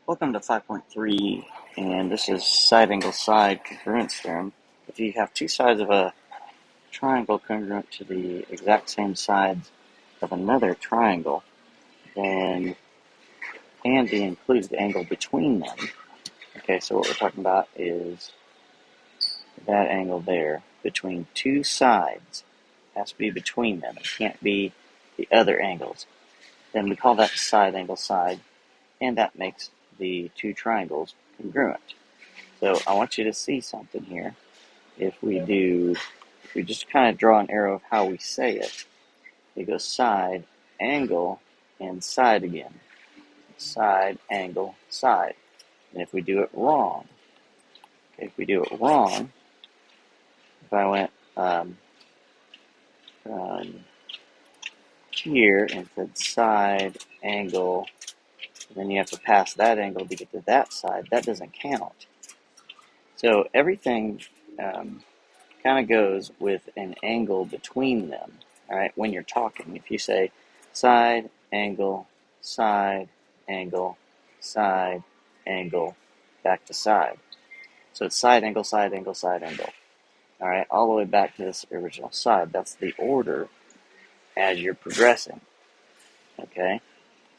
Welcome to 5.3, and this is side angle side congruence theorem. If you have two sides of a triangle congruent to the exact same sides of another triangle, then and D includes the angle between them. Okay, so what we're talking about is that angle there between two sides. It has to be between them. It can't be the other angles. Then we call that side angle side, and that makes the two triangles congruent. So I want you to see something here. If we just kind of draw an arrow of how we say it, it goes side, angle, and side again. Side, angle, side. And if we do it wrong, if I went here and said side, angle, then you have to pass that angle to get to that side, that doesn't count. So everything kind of goes with an angle between them, all right, when you're talking. If you say side, angle, angle, side, angle, back to side. So it's side, angle, side, angle, side, angle. All right, all the way back to this original side. That's the order as you're progressing, okay?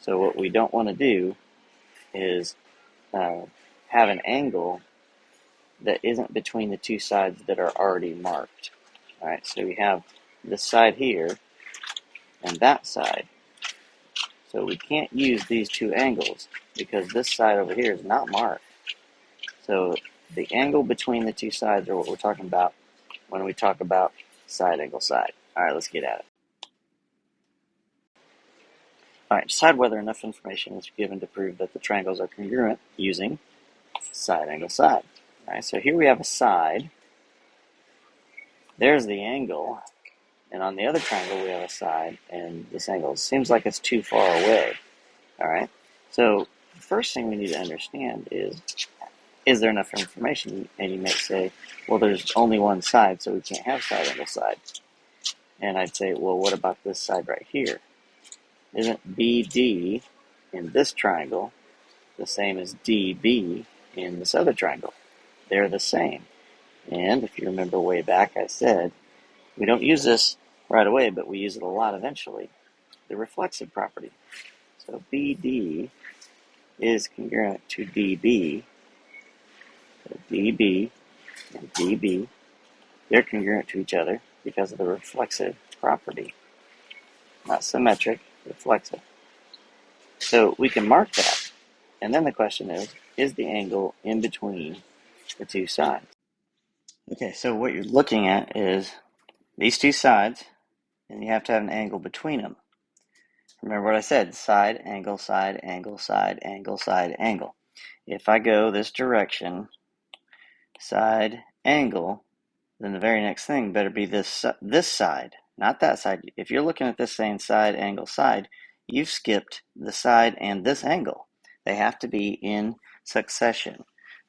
So what we don't want to do is have an angle that isn't between the two sides that are already marked. All right, so we have this side here and that side. So we can't use these two angles because this side over here is not marked. So the angle between the two sides are what we're talking about when we talk about side angle side. All right, let's get at it. All right, decide whether enough information is given to prove that the triangles are congruent using side angle side. All right, so here we have a side. There's the angle. And on the other triangle, we have a side and this angle. It seems like it's too far away. All right. So the first thing we need to understand is there enough information? And you may say, well, there's only one side, so we can't have side angle side. And I'd say, well, what about this side right here? Isn't BD in this triangle the same as DB in this other triangle? They're the same. And if you remember way back, I said, we don't use this right away, but we use it a lot eventually. The reflexive property. So BD is congruent to DB. So DB and DB, they're congruent to each other because of the reflexive property. Not symmetric, reflexive. So we can mark that. And then the question is the angle in between the two sides? Okay, so what you're looking at is these two sides, and you have to have an angle between them. Remember what I said, side, angle, side, angle, side, angle, side, angle. If I go this direction, side, angle, then the very next thing better be this side, not that side. If you're looking at this saying side, angle, side, you've skipped the side and this angle. They have to be in succession,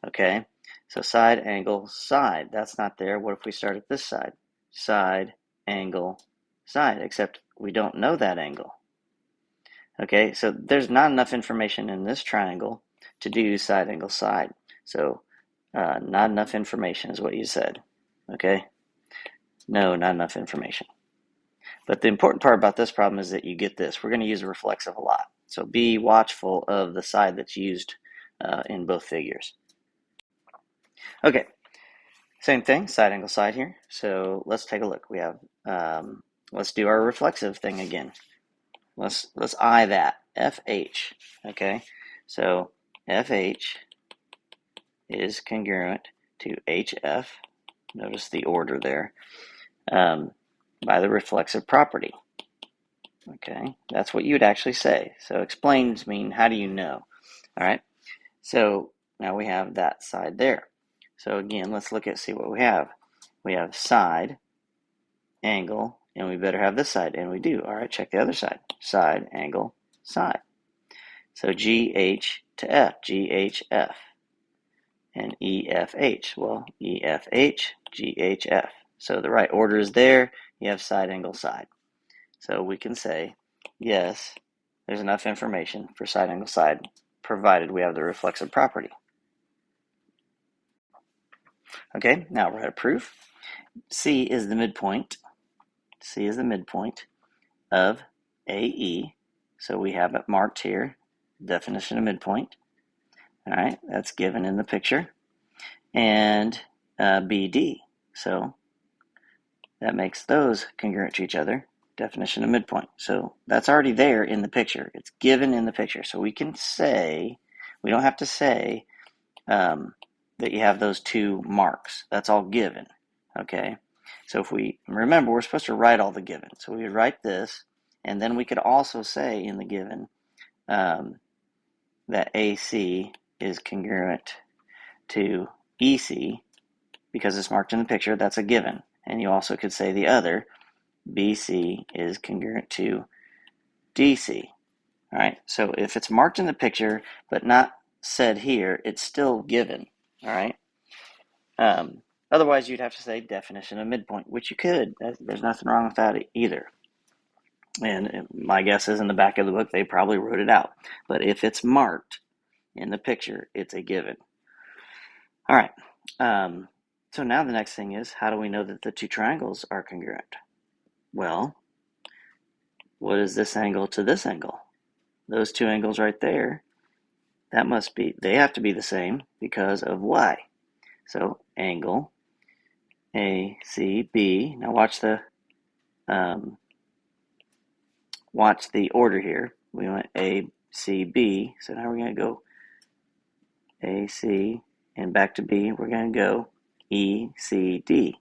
okay? So side, angle, side, that's not there. What if we start at this side? Side, angle, side, except we don't know that angle. Okay, so there's not enough information in this triangle to do side, angle, side. So not enough information is what you said. Okay? No, not enough information. But the important part about this problem is that you get this. We're going to use a reflexive a lot. So be watchful of the side that's used in both figures. Okay, same thing, side, angle, side here. So let's take a look. We have, let's do our reflexive thing again. Let's eye that, FH, okay? So FH is congruent to HF, notice the order there, by the reflexive property, okay? That's what you'd actually say. So explains mean, how do you know? All right, so now we have that side there. So again, let's see what we have. We have side, angle, and we better have this side, and we do. All right, check the other side. Side, angle, side. So GH to F, GHF, and EFH. Well, EFH, GHF. So the right order is there. You have side, angle, side. So we can say, yes, there's enough information for side, angle, side provided we have the reflexive property. Okay, now we're at a proof. C is the midpoint. C is the midpoint of AE. So we have it marked here, definition of midpoint. All right, that's given in the picture. And BD. So that makes those congruent to each other, definition of midpoint. So that's already there in the picture. It's given in the picture. So we can say, we don't have to say that you have those two marks. That's all given, okay? So if we, remember, we're supposed to write all the given. So we would write this, and then we could also say in the given that AC is congruent to EC, because it's marked in the picture, that's a given. And you also could say the other, BC is congruent to DC. All right, so if it's marked in the picture but not said here, it's still given. All right. Otherwise, you'd have to say definition of midpoint, which you could. There's nothing wrong with that either. And my guess is in the back of the book, they probably wrote it out. But if it's marked in the picture, it's a given. All right. So now the next thing is, how do we know that the two triangles are congruent? Well, what is this angle to this angle? Those two angles right there, that must be, they have to be the same because of y. So angle ACB. Now watch the order here. We went ACB, so now we're going to go AC and back to B. We're going to go ECD.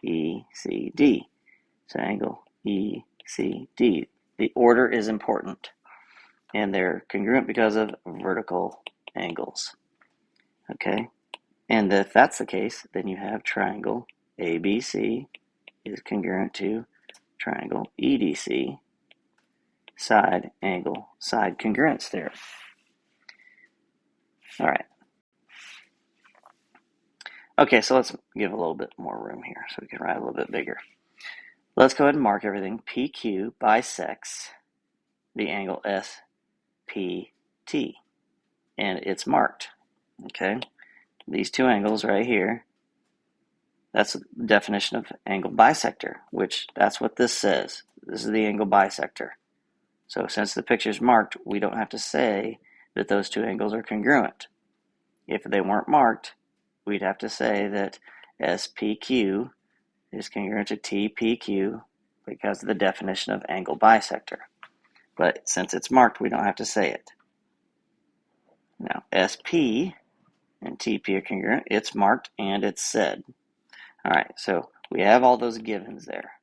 ECD. So angle ECD. The order is important, and they're congruent because of vertical angles. Okay, and if that's the case, then you have triangle ABC is congruent to triangle EDC, side angle side congruence theorem. All right. Okay, so let's give a little bit more room here so we can write a little bit bigger. Let's go ahead and mark everything. PQ bisects the angle SPT, and it's marked. Okay, these two angles right here, that's the definition of angle bisector, which that's what this says. This is the angle bisector. So since the picture is marked, we don't have to say that those two angles are congruent. If they weren't marked, we'd have to say that SPQ is congruent to TPQ because of the definition of angle bisector. But since it's marked, we don't have to say it. Now, SP and TP are congruent. It's marked and it's said. All right, so we have all those givens there.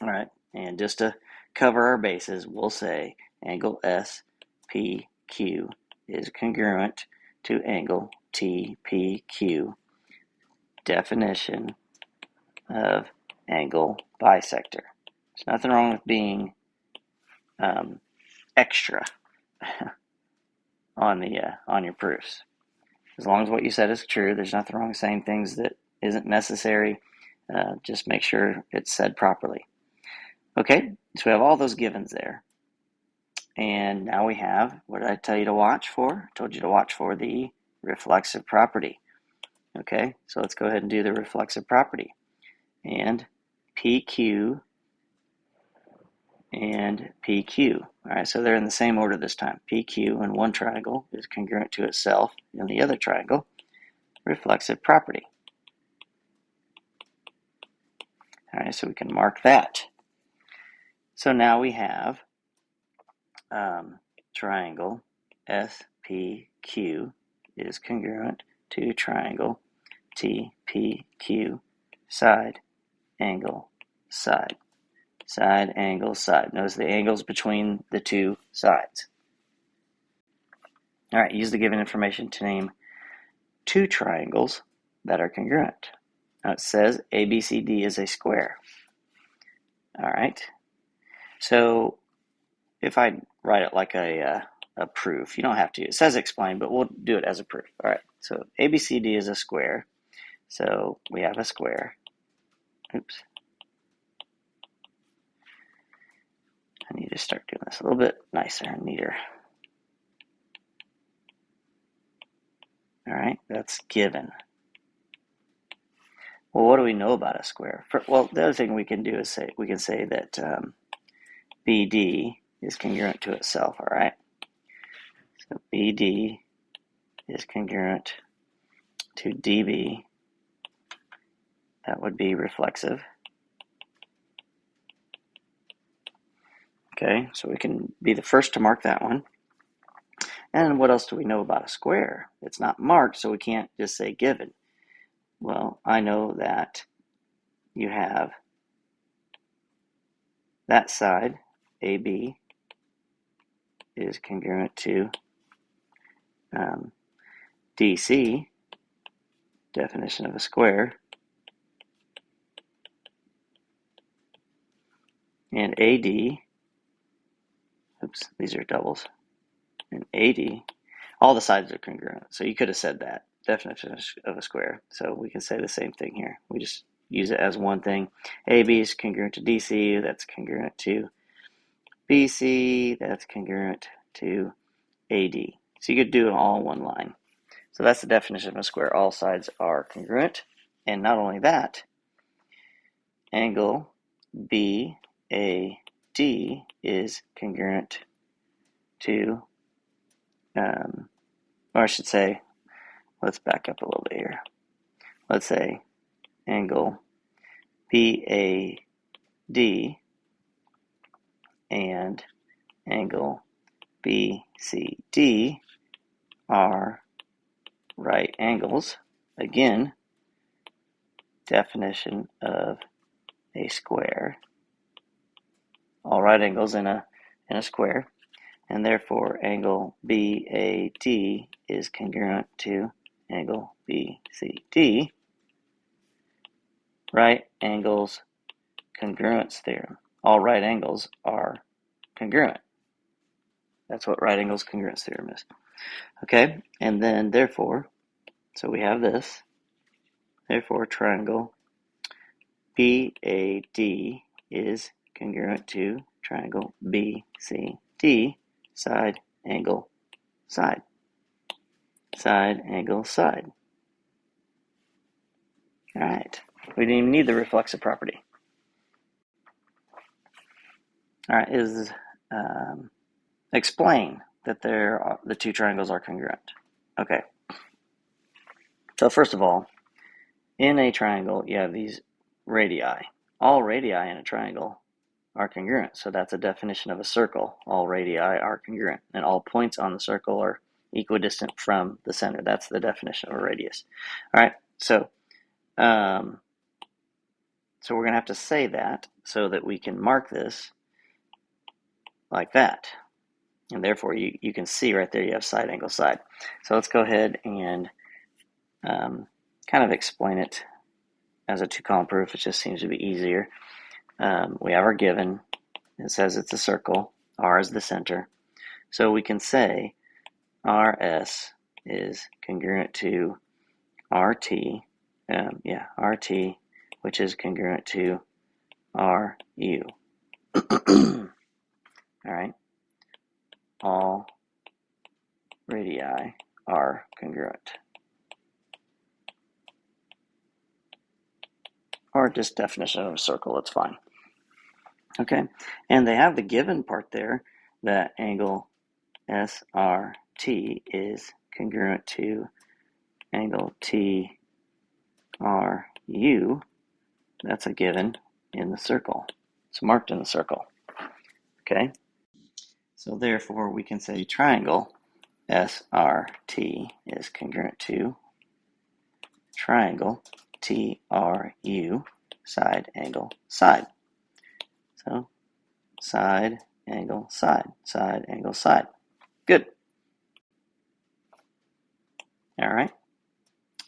All right, and just to cover our bases, we'll say angle SPQ is congruent to angle TPQ, definition of angle bisector. There's nothing wrong with being extra on your proofs. As long as what you said is true, there's nothing wrong with saying things that isn't necessary. Just make sure it's said properly. Okay, so we have all those givens there. And now we have, what did I tell you to watch for? I told you to watch for the reflexive property. Okay, so let's go ahead and do the reflexive property. And PQ and PQ. All right, so they're in the same order this time. PQ in one triangle is congruent to itself in the other triangle. Reflexive property. All right, so we can mark that. So now we have triangle SPQ is congruent to triangle TPQ, side, angle, side. Side, angle, side. Notice the angles between the two sides. All right, use the given information to name two triangles that are congruent. Now it says ABCD is a square. All right, so if I write it like a proof, you don't have to. It says explain, but we'll do it as a proof. All right, so ABCD is a square. So we have a square. Oops. I need to start doing this a little bit nicer and neater. All right, that's given. Well, what do we know about a square? Well, the other thing we can do is say that BD is congruent to itself. All right, so BD is congruent to DB. That would be reflexive. Okay, so we can be the first to mark that one. And what else do we know about a square? It's not marked, so we can't just say given. Well, I know that you have that side, AB, is congruent to DC, definition of a square, and AD, oops, these are doubles, and AD, all the sides are congruent. So you could have said that, definition of a square. So we can say the same thing here. We just use it as one thing. AB is congruent to DC, that's congruent to BC, that's congruent to AD. So you could do it all in one line. So that's the definition of a square. All sides are congruent. And not only that, angle BAD is congruent to, or I should say, let's back up a little bit here. Let's say angle BAD and angle BCD are right angles. Again, definition of a square. All right angles in a square, and therefore angle BAD is congruent to angle BCD. Right angles congruence theorem. All right angles are congruent. That's what right angles congruence theorem is. Okay, and then therefore, so we have this, therefore triangle BAD is congruent to triangle BCD, side, angle, side. Side, angle, side. All right, we didn't even need the reflexive property. All right, is explain that the two triangles are congruent. Okay, so first of all, in a triangle, you have these radii. All radii in a triangle are congruent, so that's a definition of a circle. All radii are congruent, and all points on the circle are equidistant from the center. That's the definition of a radius. All right, so we're going to have to say that so that we can mark this like that. And therefore, you can see right there you have side, angle, side. So let's go ahead and kind of explain it as a two-column proof. It just seems to be easier. We have our given. It says it's a circle. R is the center. So we can say RS is congruent to RT. RT, which is congruent to RU. All right. All radii are congruent. Or just definition of a circle, it's fine. Okay, and they have the given part there that angle SRT is congruent to angle TRU. That's a given in the circle. It's marked in the circle. Okay, so therefore we can say triangle SRT is congruent to triangle TRU, side, angle, side. So side, angle, side, side, angle, side. Good. All right.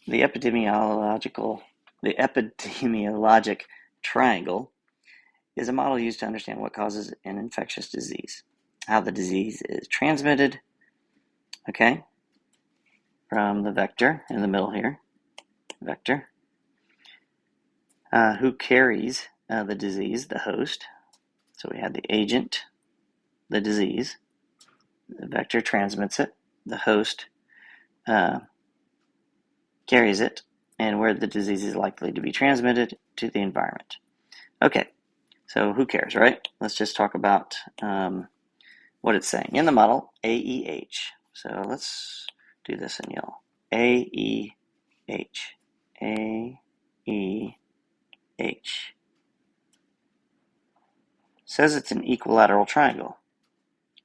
The epidemiologic triangle is a model used to understand what causes an infectious disease, how the disease is transmitted, okay, from the vector in the middle here, vector, who carries the disease, the host. So we had the agent, the disease, the vector transmits it, the host carries it, and where the disease is likely to be transmitted to the environment. Okay, so who cares, right? Let's just talk about what it's saying. In the model, AEH. So let's do this in yellow. AEH. AEH. Says it's an equilateral triangle.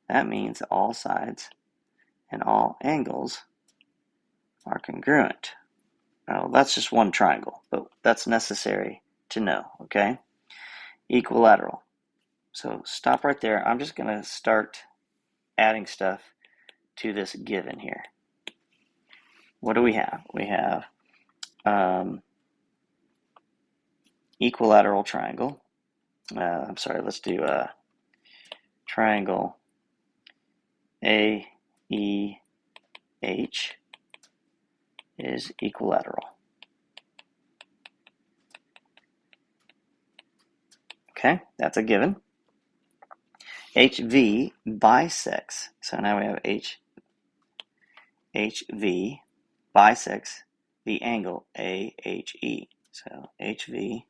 That means all sides and all angles are congruent. Now, that's just one triangle, but that's necessary to know, okay? Equilateral. So stop right there. I'm just going to start adding stuff to this given here. What do we have? We have equilateral triangle. I'm sorry, let's do triangle AEH is equilateral. Okay, that's a given. HV bisects. So now we have HV bisects the angle AHE. So HV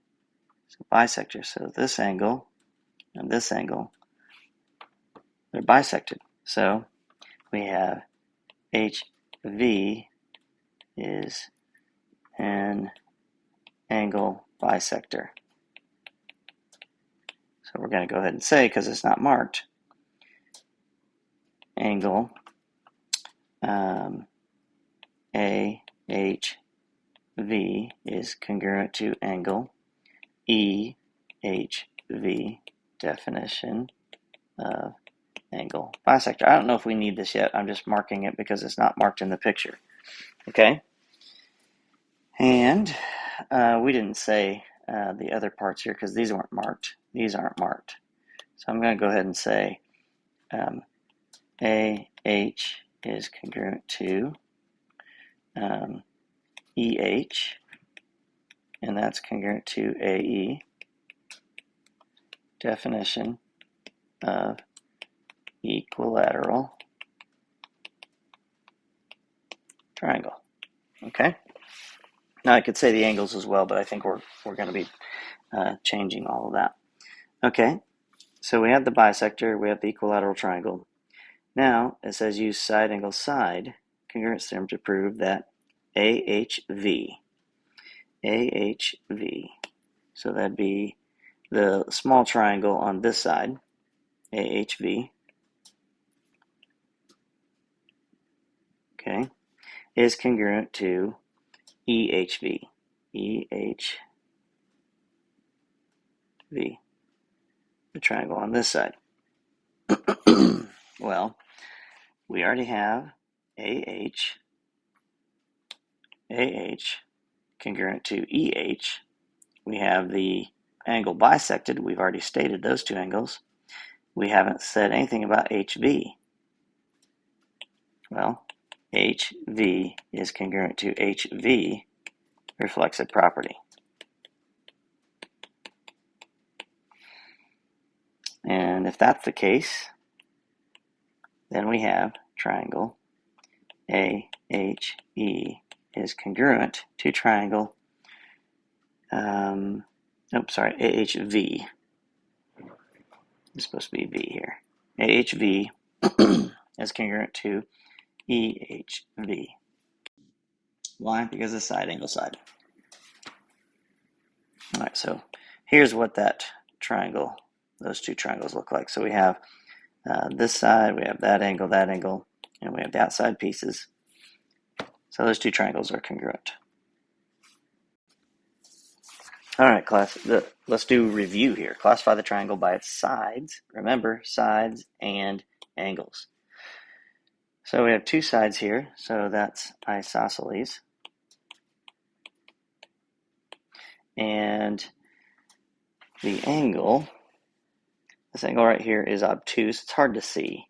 is a bisector. So this angle and this angle, they're bisected. So we have HV is an angle bisector. So we're going to go ahead and say, because it's not marked, angle AHV is congruent to angle EHV, definition of angle bisector. I don't know if we need this yet. I'm just marking it because it's not marked in the picture. Okay? And we didn't say the other parts here because these weren't marked. These aren't marked. So I'm going to go ahead and say AH is congruent to EH, and that's congruent to AE, definition of equilateral triangle. Okay? Now I could say the angles as well, but I think we're going to be changing all of that. Okay, so we have the bisector, we have the equilateral triangle. Now it says use side angle side congruence theorem to prove that AHV, so that'd be the small triangle on this side, AHV, okay, is congruent to EHV, the triangle on this side. Well, we already have AH congruent to EH. We have the angle bisected. We've already stated those two angles. We haven't said anything about HV. Well, HV is congruent to HV, reflexive property. And if that's the case, then we have triangle AHE is congruent to triangle, AHV. It's supposed to be V here. AHV is congruent to EHV. Why? Because it's side angle side. All right, so here's what that triangle, those two triangles look like. So we have this side, we have that angle, and we have the outside pieces. So those two triangles are congruent. All right, class, let's do review here. Classify the triangle by its sides. Remember, sides and angles. So we have two sides here, so that's isosceles. And the angle, this angle right here is obtuse. It's hard to see.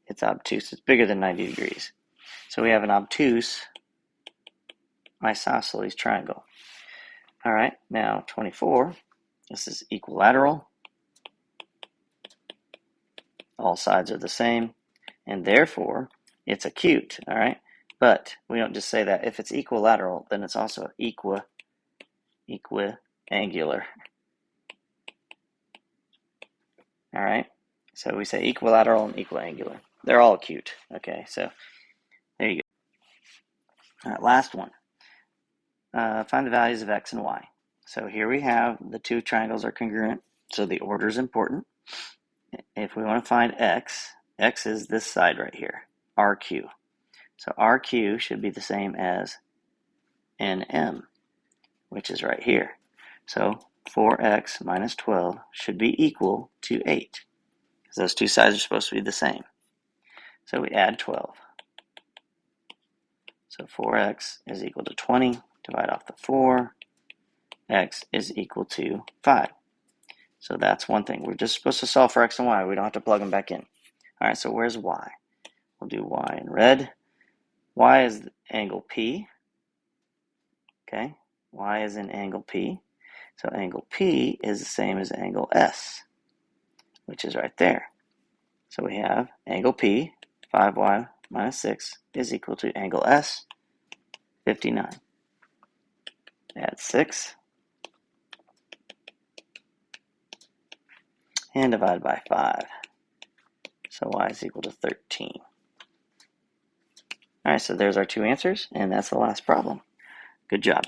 It's obtuse. It's bigger than 90 degrees. So we have an obtuse isosceles triangle. All right, now 24, this is equilateral. All sides are the same, and therefore it's acute, all right? But we don't just say that. If it's equilateral, then it's also equiangular. All right? So we say equilateral and equiangular. They're all cute. Okay, so there you go. All right, last one. Find the values of x and y. So here we have the two triangles are congruent, so the order is important. If we want to find x, x is this side right here, RQ. So RQ should be the same as NM, which is right here. So 4x minus 12 should be equal to 8, because those two sides are supposed to be the same. So we add 12. So 4x is equal to 20, divide off the 4, x is equal to 5. So that's one thing. We're just supposed to solve for x and y. We don't have to plug them back in. All right, so where's y? We'll do y in red. Y is angle P. Okay, y is in angle P. So angle P is the same as angle S, which is right there. So we have angle P, 5y minus 6, is equal to angle S, 59. Add 6. And divide by 5. So y is equal to 13. All right, so there's our two answers, and that's the last problem. Good job.